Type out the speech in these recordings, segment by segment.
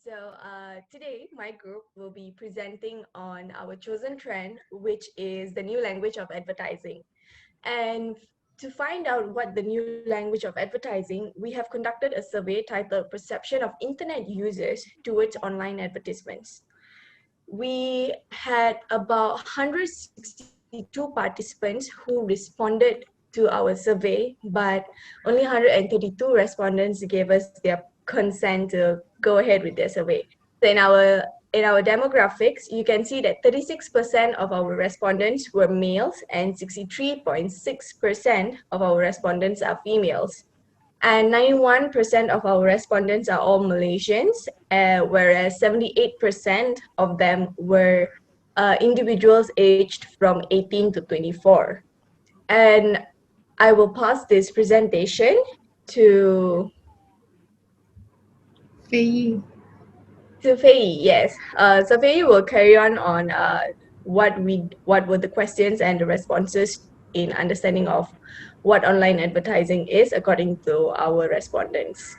Today, my group will be presenting on our chosen trend, which is the new language of advertising. And to find out what the new language of advertising, we have conducted a survey titled Perception of Internet Users Towards Online Advertisements. We had about 162 participants who responded to our survey, but only 132 respondents gave us their consent to go ahead with their survey. So in our demographics, you can see that 36% of our respondents were males and 63.6% of our respondents are females. And 91% of our respondents are all Malaysians, whereas 78% of them were individuals aged from 18 to 24. And I will pass this presentation to Fei. Fei. Yes. So Fei will carry on what were the questions and the responses in understanding of what online advertising is according to our respondents.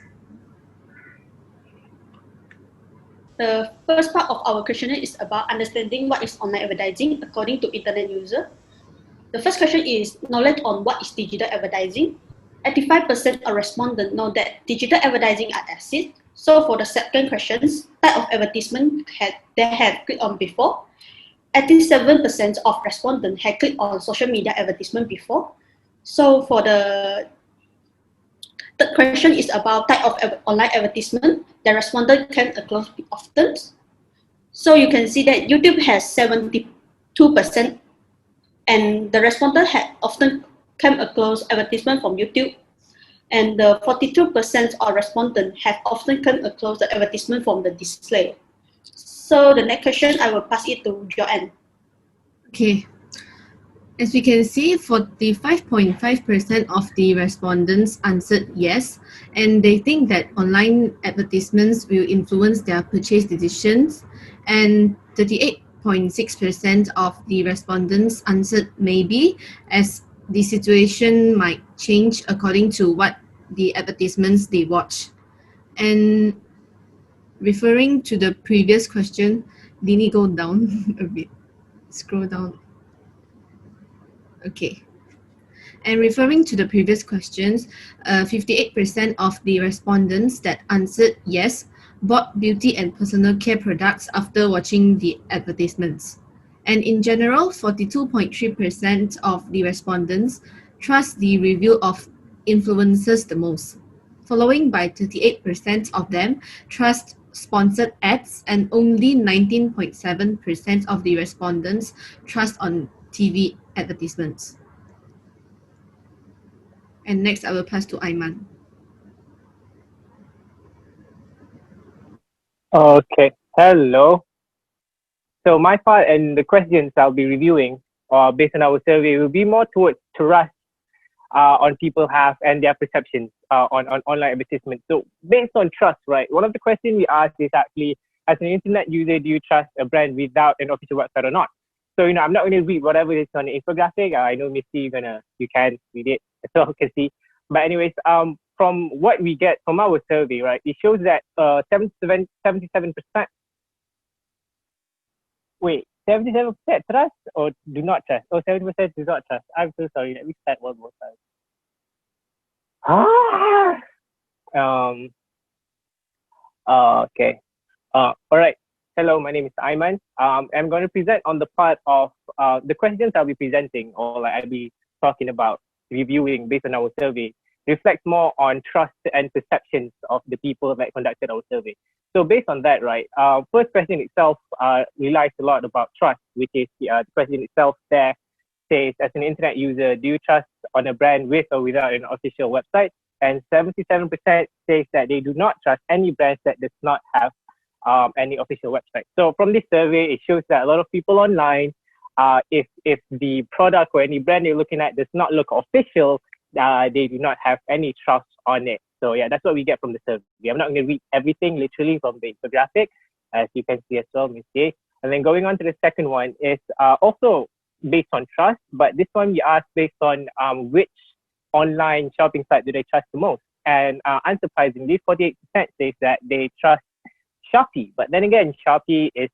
The first part of our questionnaire is about understanding what is online advertising according to internet user. The first question is knowledge on what is digital advertising. 85% of respondents know that digital advertising exists. So for the second questions, type of advertisement they have clicked on before. 87% of respondents had clicked on social media advertisement before. So for the third question is about type of online advertisement. The respondent came across often. So you can see that YouTube has 72%, and the respondent had often came across advertisement from YouTube. And the 42% of respondents have often come across the advertisement from the display. So the next question, I will pass it to Joanne. Okay. As we can see, 45.5% of the respondents answered yes, and they think that online advertisements will influence their purchase decisions, and 38.6% of the respondents answered maybe, as the situation might change according to what the advertisements they watch. And referring to the previous question, Dini, go down a bit. Scroll down. Okay. And referring to the previous questions, 58% of the respondents that answered yes bought beauty and personal care products after watching the advertisements. And in general, 42.3% of the respondents trust the review of influencers the most, following by 38% of them trust sponsored ads, and only 19.7% of the respondents trust on TV advertisements. And next, I will pass to Aiman. Okay, hello. So my part and the questions I'll be reviewing based on our survey will be more towards trust on people have and their perceptions on online advertisement. So based on trust, right, one of the questions we asked is actually, as an internet user, do you trust a brand without an official website or not? So, I'm not going to read whatever is on the infographic. I know Misty, you can read it as well, you can see. But anyways, from what we get from our survey, right, it shows that 77%, wait, 77% trust or do not trust? Oh, 70% do not trust. I'm so sorry. Let me start one more time. Okay. All right. Hello, my name is Aiman. I'm going to present on the part of the questions I'll be presenting, or like I'll be talking about, reviewing based on our survey, reflects more on trust and perceptions of the people that conducted our survey. So based on that, right, first question itself relies a lot about trust, which is the question itself there says, as an internet user, do you trust on a brand with or without an official website? And 77% says that they do not trust any brand that does not have any official website. So from this survey, it shows that a lot of people online, if the product or any brand you're looking at does not look official, they do not have any trust on it. So yeah, that's what we get from the survey. I'm not going to read everything literally from the infographic, as you can see as well, Ms. J. And then going on to the second one is also based on trust, but this one we asked based on which online shopping site do they trust the most. And unsurprisingly, 48% says that they trust Shopee. But then again, Shopee is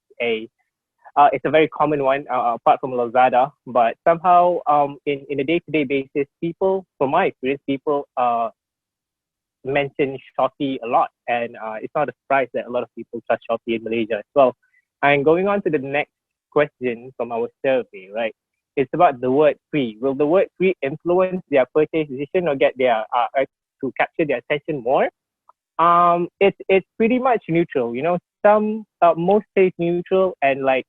it's a very common one apart from Lazada. But somehow, in a day-to-day basis, people, from my experience, people mention Shopee a lot, and it's not a surprise that a lot of people trust Shopee in Malaysia as well. And going on to the next question from our survey, right? It's about the word free. Will the word free influence their purchase decision or get their to capture their attention more? It's pretty much neutral. You know, some most say neutral, and like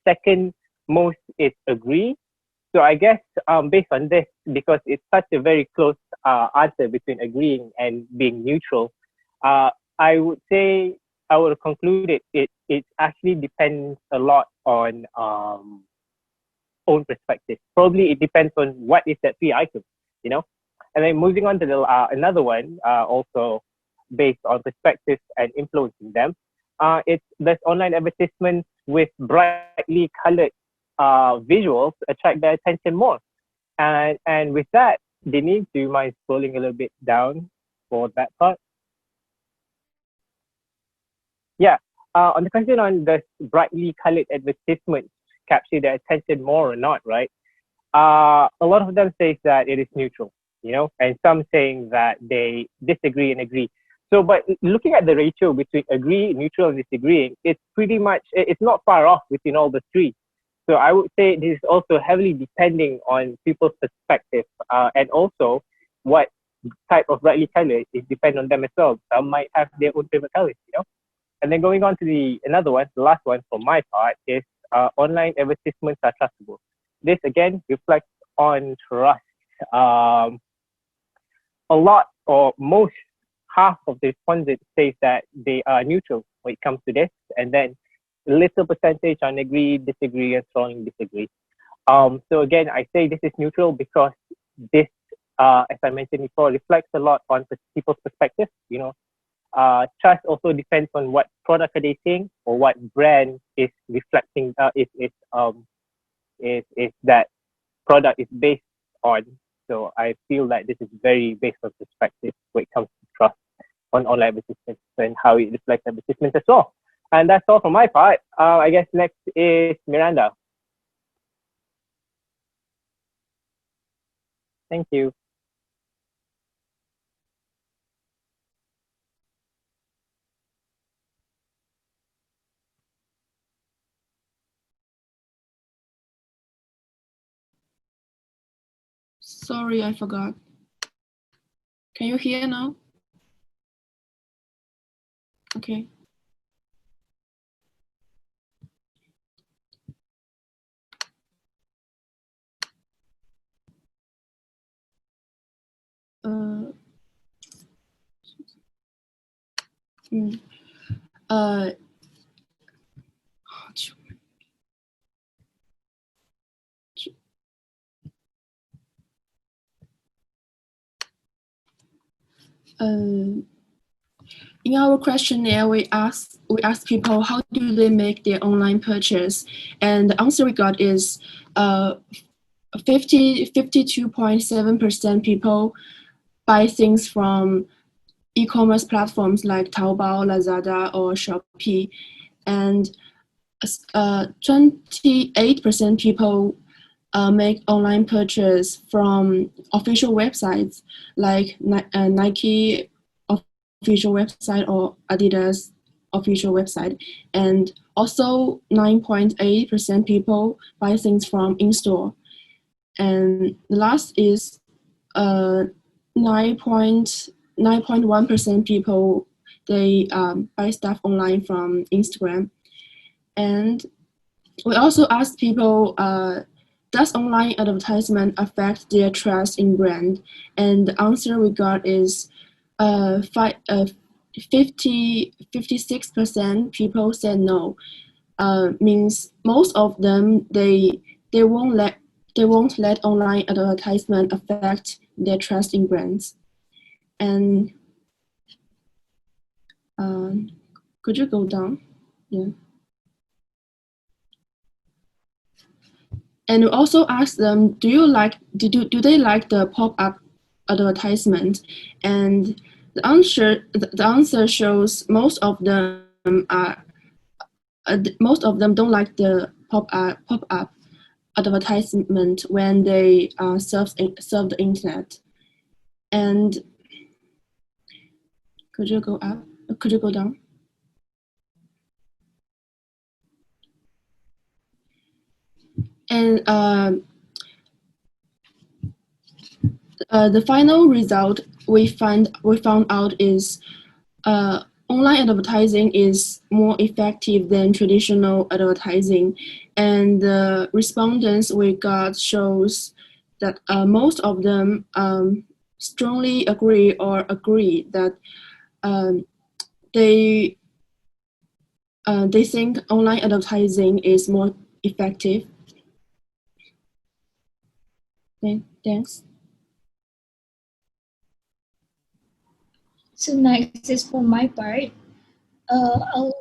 second most is agree. So I guess based on this, because it's such a very close answer between agreeing and being neutral, I would say I would conclude it actually depends a lot on own perspective. Probably it depends on what is that free item, you know. And then moving on to the another one, also based on perspective and influencing them. There's online advertisements with brightly colored visuals attract their attention more. And with that, Denise, do you mind scrolling a little bit down for that part? Yeah. On the question on does brightly colored advertisements capture their attention more or not, right? A lot of them say that it is neutral, you know, and some saying that they disagree and agree. So, but looking at the ratio between agree, neutral, and disagreeing, it's pretty much, it's not far off between all the three. So I would say this is also heavily depending on people's perspective, and also what type of brightly colored is depend on them as well. Some might have their own favorite colors, you know. And then going on to another one, the last one for my part is online advertisements are trustable. This again reflects on trust. A lot or most half of the respondents say that they are neutral when it comes to this, and then a little percentage on agree, disagree, and strongly disagree. So again, I say this is neutral because this, as I mentioned before, reflects a lot on people's perspective. You know, trust also depends on what product are they seeing or what brand is reflecting. Is that product is based on. So I feel that this is very based on perspective when it comes to trust on online advertisements and how it reflects advertisements as well. And that's all from my part. I guess next is Miranda. Thank you. Sorry, I forgot. Can you hear now? Okay. Uh, in our questionnaire, we asked people how do they make their online purchase, and the answer we got is 52.7% people buy things from e-commerce platforms like Taobao, Lazada, or Shopee, and 28% people make online purchase from official websites like Nike official website or Adidas official website, and also 9.8% people buy things from in-store. And the last is 9.1% people, they buy stuff online from Instagram. And we also asked people, does online advertisement affect their trust in brand? And the answer we got is 56% people said no. Means most of them they won't let online advertisement affect their trust in brands. And could you go down? Yeah. And we also asked them, do they like the pop-up advertisement? And the answer shows most of them don't like the pop-up advertisement when they surf the internet. And could you go up? Could you go down? And the final result we found out is online advertising is more effective than traditional advertising, and the respondents we got shows that most of them strongly agree that they think online advertising is more effective. Thanks. So next is for my part. I'll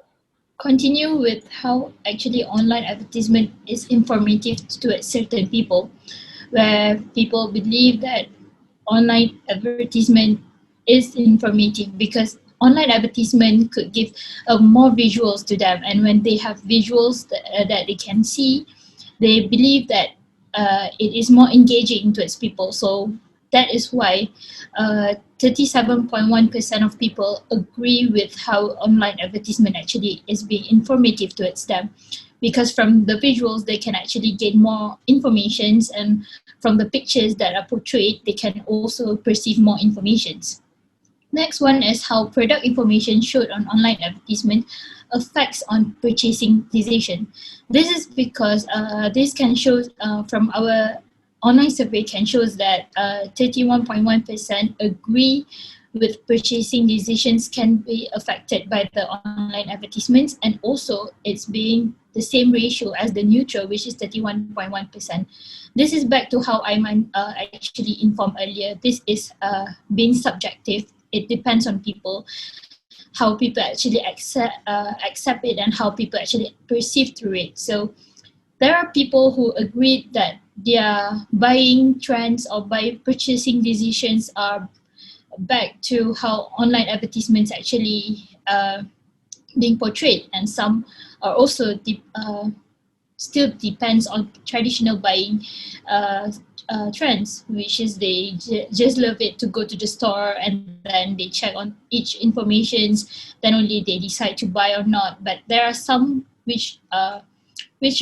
continue with how actually online advertisement is informative to certain people, where people believe that online advertisement is informative because online advertisement could give more visuals to them, and when they have visuals that they can see, they believe that it is more engaging towards people. So that is why 37.1% of people agree with how online advertisement actually is being informative towards them, because from the visuals they can actually get more informations, and from the pictures that are portrayed they can also perceive more informations. Next one is how product information showed on online advertisement affects on purchasing decision. This is because this can show from our online survey can shows that 31.1% agree with purchasing decisions can be affected by the online advertisements, and also it's being the same ratio as the neutral, which is 31.1%. This is back to how Aiman actually informed earlier. This is being subjective. It depends on people, how people actually accept it and how people actually perceive through it. So there are people who agree that their buying trends or by purchasing decisions are back to how online advertisements actually being portrayed, and some are also still depends on traditional buying trends, which is they just love it to go to the store and then they check on each informations, then only they decide to buy or not. But there are some which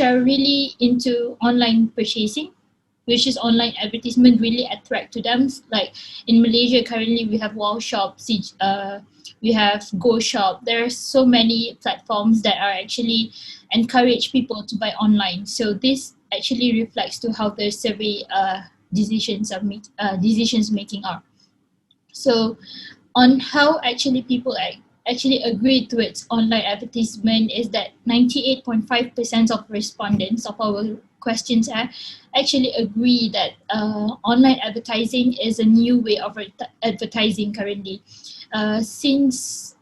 are really into online purchasing, which is online advertisement really attract to them. Like in Malaysia currently we have Wow Shop, we have Go Shop. There are so many platforms that are actually encourage people to buy online. So this actually reflects to how the survey decisions making are. So on how actually people actually agree to its online advertisement is that 98.5% of respondents of our questions actually agree that online advertising is a new way of advertising currently. Since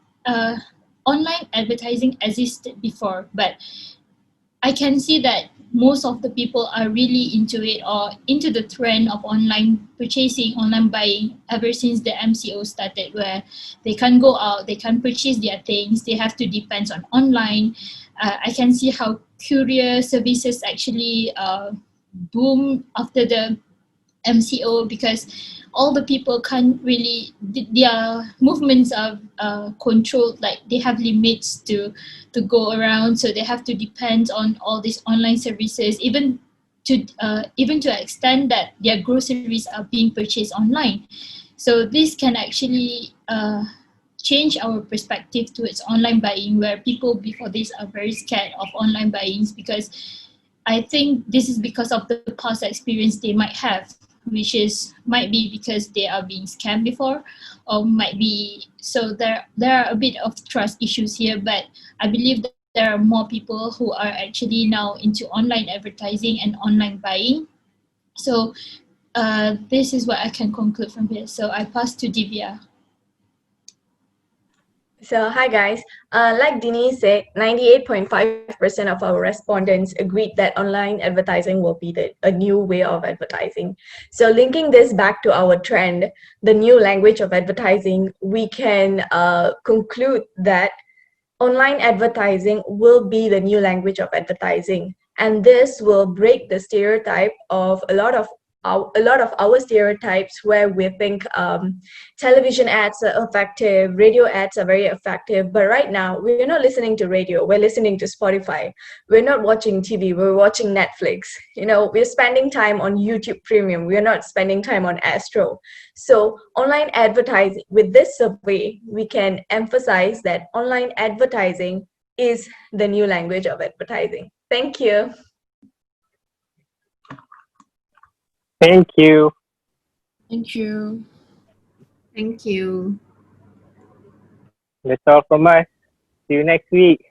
online advertising existed before, but I can see that most of the people are really into it or into the trend of online purchasing, online buying ever since the MCO started, where they can't go out, they can't purchase their things, they have to depend on online. I can see how courier services actually boom after the MCO, because all the people can't really, their movements are controlled, like they have limits to go around, so they have to depend on all these online services, even to extend that their groceries are being purchased online. So this can actually change our perspective towards online buying, where people before this are very scared of online buying, because I think this is because of the past experience they might have, which might be because they are being scammed before, or might be, so there are a bit of trust issues here. But I believe that there are more people who are actually now into online advertising and online buying. So this is what I can conclude from here. So I pass to Divya. So, hi guys. Like Denise said, 98.5% of our respondents agreed that online advertising will be a new way of advertising. So, linking this back to our trend, the new language of advertising, we can conclude that online advertising will be the new language of advertising, and this will break the stereotype of a lot of our stereotypes where we think television ads are effective, radio ads are very effective, but right now we're not listening to radio, we're listening to Spotify. We're not watching TV, we're watching Netflix. You know, we're spending time on YouTube Premium, we're not spending time on Astro. So online advertising, with this survey, we can emphasize that online advertising is the new language of advertising. Thank you. Thank you. Thank you. Thank you. That's all from us. See you next week.